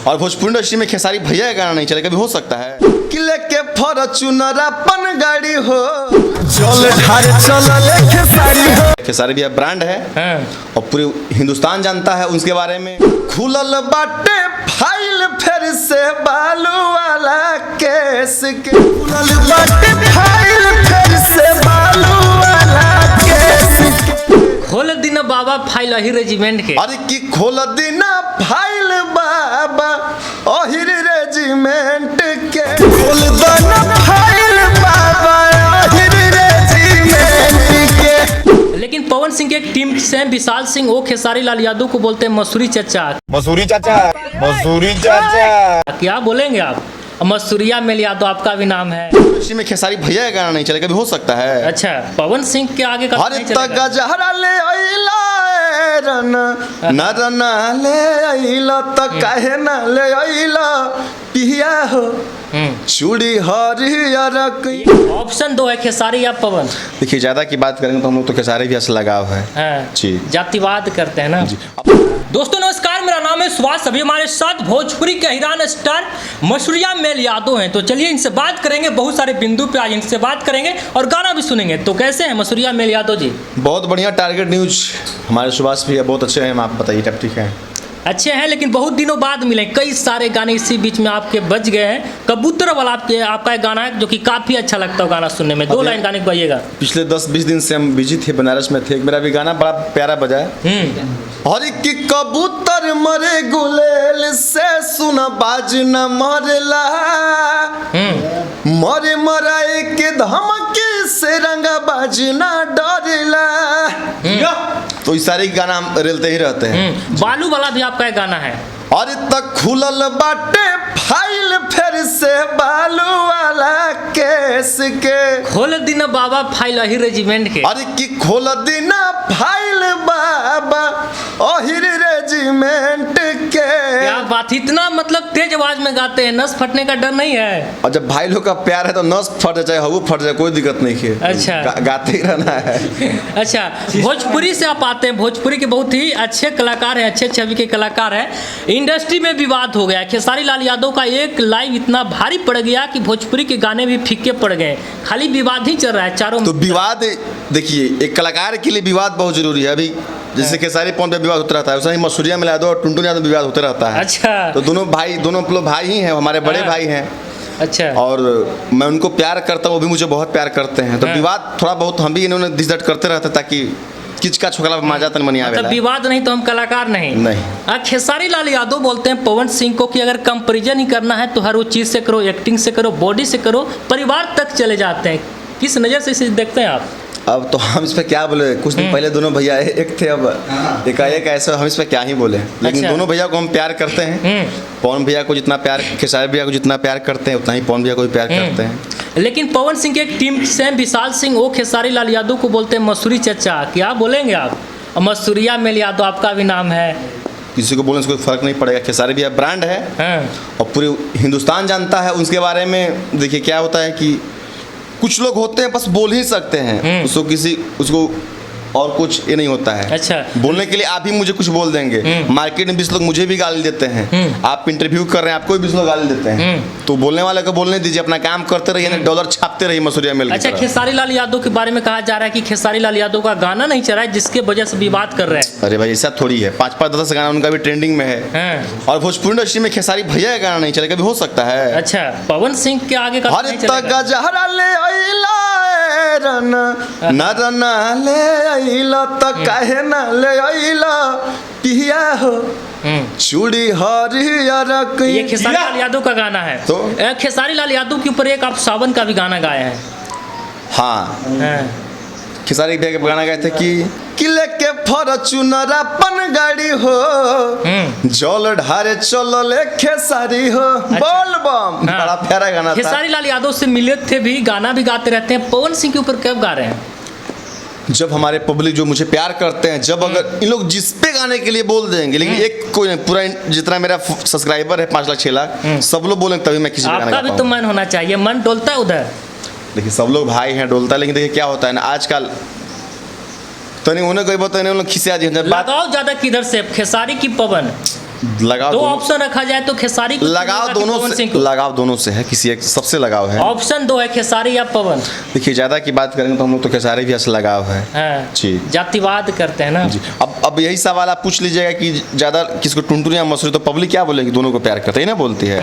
और भोजपुरी इंडस्ट्री में खेसारी भैया का गाना नहीं चले, कभी हो सकता है? किले के फॉर्च्यूनर अपन गाड़ी हो, चल ढारे चल खेसारी हो। खेसारी भैया ब्रांड है और पूरे हिंदुस्तान जानता है उसके बारे में। खुलल बाटे फाइल फिर से बालू वाला केस के, खुलल बाटे फाइल फिर से बालू वाला केस के। खोल दिन बाबा फाइल अहिर रेजिमेंट के। अरे की खोल दिन फाइल बाबा अहिर रेजिमेंट के, खोल दिन फाइल बाबा अहिर रेजिमेंट के। लेकिन पवन सिंह की एक टीम से विशाल सिंह वो खेसारी लाल यादव को बोलते हैं मसूरी चचा। मसूरी चाचा, मसूरी चाचा। क्या बोलेंगे आप? मसूरिया मेल यादव आपका भी नाम है। इसी में खेसारी भैया का गाना नहीं चले, कभी हो सकता है? अच्छा, पवन सिंह के आगे का हर तक जहरा ले आइला न रना ले आइला त काहे न ले आइला पिया हो चूड़ी हरियर। ऑप्शन 2 है खेसारी या पवन। देखिए ज्यादा की बात करेंगे तो हम लोग तो खेसारी भी से लगाव है जी, जातिवाद करते हैं ना जी। दोस्तों नमस्कार, मेरा नाम है सुभाष। अभी हमारे साथ भोजपुरी के हिरान स्टार मसूरिया मेल यादव हैं, तो चलिए इनसे बात करेंगे। बहुत सारे बिंदु पे आज इनसे बात करेंगे और गाना भी सुनेंगे। तो कैसे हैं मसूरिया मेल यादव जी? बहुत बढ़िया। टारगेट न्यूज हमारे सुभाष भी है, बहुत अच्छे हैं। आप बताइए, टप ठीक है? अच्छे हैं, लेकिन बहुत दिनों बाद मिले। कई सारे गाने इसी बीच में आपके बज गए हैं। कबूतर वाला आपका एक गाना है जो कि काफ़ी अच्छा लगता है गाना सुनने में। 2 लाइन गाने को गाइएगा। पिछले 10-20 दिन से हम बिजी थे, बनारस में थे। मेरा भी गाना बड़ा प्यारा बजा है। हर की कबूतर मरे गुलेल से सुना बाज न मरला, मरे मराए के धमकी से रंगा बाज न डरला। तो इस सारे गाना हम रेलते ही रहते हैं। बालू वाला भी आपका एक गाना है। और तक खुलल बाटे फाइल फिर से बालू वाला केस के, खोल दिन बाबा फाइल अहिर रेजिमेंट के। अरे की खोल दिन फाइल बाबा अहिर रेजिमेंट के। क्या बात, इतना मतलब तेज आवाज में गाते हैं, नस फटने का डर नहीं है? और जब भाई लोग का प्यार है तो नस फट जाए हवा फट जाए, कोई दिक्कत नहीं है। अच्छा, गाते ही रहना है। अच्छा, भोजपुरी से आप आते हैं। भोजपुरी के बहुत ही अच्छे कलाकार हैं, अच्छे छवि के कलाकार हैं। इंडस्ट्री में विवाद हो गया। खेसारी लाल यादव का एक लाइव इतना भारी पड़ गया कि भोजपुरी के गाने भी फीके पड़ गए। खाली विवाद ही चल रहा है चारों। तो विवाद देखिए, एक कलाकार के लिए विवाद बहुत जरूरी है। अभी जैसे खेसारी पवन पे विवाद होता रहता है, वैसे ही मसूरिया में यादव और टुनटुन यादव विवाद होता रहता है। अच्छा, तो दोनों लोग भाई ही हैं, हमारे बड़े भाई हैं। अच्छा, और मैं उनको प्यार करता हूँ, वो भी मुझे बहुत प्यार करते हैं। तो विवाद थोड़ा बहुत हम भी इन्होंने दिसदट करते रहते ताकि किचका छोकला माजा तन मनी आवे। मतलब विवाद नहीं तो हम कलाकार नहीं। खेसारी लाल यादव बोलते हैं पवन सिंह को कि अगर कंपैरिजन ही करना है तो हर वो चीज़ से करो, एक्टिंग से करो, बॉडी से करो, परिवार तक चले जाते हैं। किस नज़र से इसे देखते हैं आप? अब तो हम इस पर क्या बोले? कुछ दिन पहले दोनों भैया एक थे, अब एकाएक ऐसा हम इस पर क्या ही बोले। लेकिन दोनों भैया को हम प्यार करते हैं। पवन भैया को जितना प्यार, खेसारी भैया को जितना प्यार करते हैं उतना ही पवन भैया को भी प्यार करते हैं। लेकिन पवन सिंह की एक टीम से विशाल सिंह वो खेसारी लाल यादव को बोलते हैं मसूरी चचा। क्या बोलेंगे आप? मसूरिया मेल यादव आपका भी नाम है। किसी को बोलने से कोई फर्क नहीं पड़ेगा। खेसारी भैया ब्रांड है और पूरे हिंदुस्तान जानता है उसके बारे में। देखिए क्या होता है कि कुछ लोग होते हैं बस बोल ही सकते हैं, उसको और कुछ ये नहीं होता है। अच्छा, बोलने के लिए आप ही मुझे कुछ बोल देंगे। मार्केट में 20 लोग मुझे भी गाली देते हैं। आप इंटरव्यू कर रहे हैं, आपको भी 20 लोग गाली देते हैं। तो बोलने वाले को बोलने दीजिए, अपना काम करते रहिए, डॉलर छापते रहिए मसूरिया मेल। अच्छा, खेसारी लाल यादव के बारे में कहा जा रहा है कि खेसारी लाल यादव का गाना नहीं चल रहा है जिसके वजह से विवाद कर रहे हैं। अरे भाई ऐसा थोड़ी है, 5-5-10 गाना उनका भी ट्रेंडिंग में है। और भोजपुरी इंडस्ट्री में खेसारी भैया का गाना नहीं चले, कभी हो सकता है? अच्छा, पवन सिंह के आगे का हर तक जहरा ले आइला न रना ले आइला त काहे न ले आइला पिया हो चूड़ी हरियर। ये खेसारी लाल यादव का गाना है। तो खेसारी लाल यादव के ऊपर एक आप सावन का भी गाना गाए हैं। हाँ, खेसारी भैया का गाना गाए थे कि किले के फॉर्च्यूनर अपन गाड़ी हो, जल ढारे चल खेसारी हो। बोल बम, बड़ा प्यारा गाना था। खेसारी लाल यादव से मिले थे भी, गाना भी गाते रहते हैं। पवन सिंह के ऊपर कब गा रहे हैं? जब हमारे पब्लिक जो मुझे प्यार करते हैं, जब अगर इन लोग जिस पे गाने के लिए बोल देंगे, लेकिन एक कोई नहीं, पूरा जितना मेरा सब्सक्राइबर है 5 लाख 6 लाख, सब लोग बोलेंगे तभी मैं किसी पे गाना गाता हूं। आपका भी तो मन होना चाहिए, मन डोलता है उधर। देखिए सब लोग भाई हैं, डोलता है। लेकिन देखिए क्या होता है ना आजकल, तो नहीं उन्हें कोई बताया नहीं, उन लोग खिसिया दी बात। लगाओ ज्यादा किधर से, खेसारी की पवन? लगाव दो दोनों- ऑप्शन रखा जाए तो खेसारी को लगाव चुनेगा कि दोनों पवन से, सिंह को? लगाव दोनों से है, किसी एक सबसे लगाव है। ऑप्शन 2 है खेसारी या पवन। देखिए ज़्यादा की बात करेंगे तो हम लोग तो खेसारी भी से लगाव है हाँ जी। जातिवाद करते हैं ना जी। अब यही सवाल आप पूछ लीजिएगा कि ज़्यादा किसको टुनटुन या मसूरी, तो पब्लिक क्या बोलेगी, दोनों को प्यार करते ही ना बोलती है।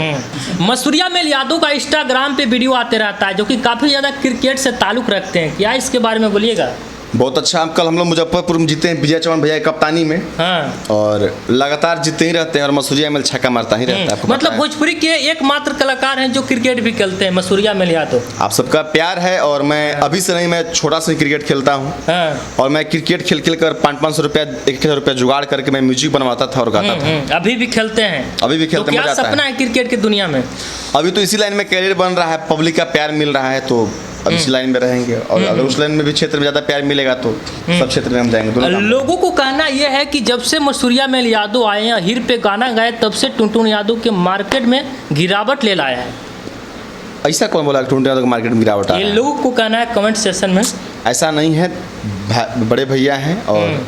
मसूरिया मेल यादव का इंस्टाग्राम पे वीडियो आते रहता है जो कि काफ़ी ज़्यादा क्रिकेट से ताल्लुक़ रखते हैं, क्या इसके बारे में बोलिएगा? बहुत अच्छा। कल हम लोग मुजफ्फरपुर में जीते हैं विजय चौहान भैया की कप्तानी में, हाँ और लगातार जीतते ही रहते हैं, और मसूरिया में छक्का मारता ही रहता है। आपको मतलब पता है। भोजपुरी के एकमात्र कलाकार हैं जो क्रिकेट भी खेलते हैं, मसूरिया मेल यादव। आप सबका प्यार है, और मैं अभी से नहीं, मैं छोटा सा क्रिकेट खेलता हूँ, हाँ और मैं क्रिकेट खेल खेल कर 500-500 रुपया 1,000 रुपया जुगाड़ करके मैं म्यूजिक बनवाता था और गाता था। अभी भी खेलते हैं? अभी भी तो खेलते, क्या मजा आता सपना है। है क्रिकेट की दुनिया में? अभी तो इसी लाइन में कैरियर बन रहा है, पब्लिक का प्यार मिल रहा है, तो अब इसी लाइन में रहेंगे, और अगर उस लाइन में भी क्षेत्र में ज़्यादा प्यार मिलेगा तो सब क्षेत्र में हम जाएंगे। दोनों काम। लोगों को कहना यह है कि जब से मसूरिया मेल यादव आए हैं, हीर पे गाना गाए, तब से टुनटुन यादव के मार्केट में गिरावट ले लाया है। ऐसा कौन बोला कि टुनटुन यादव का मार्केट में गिरावट आ ये रहा है? लोगों को कहना है कमेंट सेक्शन में। ऐसा नहीं है, बड़े भैया हैं, और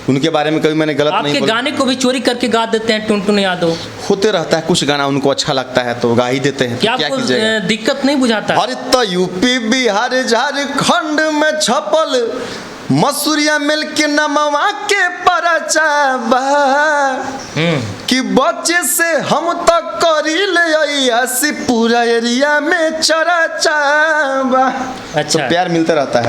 उनके बारे में कभी मैंने गलत नहीं आपके बोला। गाने को भी चोरी करके गा देते हैं टुनटुन यादव। होते रहता है, कुछ गाना उनको अच्छा लगता है तो गा ही देते हैं, तो क्या क्या आपको कीजिएगा। दिक्कत नहीं बुझाता? अरे तो यूपी बिहार झारखंड में छपल मसूरिया मिल के नमवा के परचा बा, कि बच्चे से हम तक करी ले ऐसी पूरा एरिया में चर्चा बा। अच्छा। तो प्यार मिलता रहता है।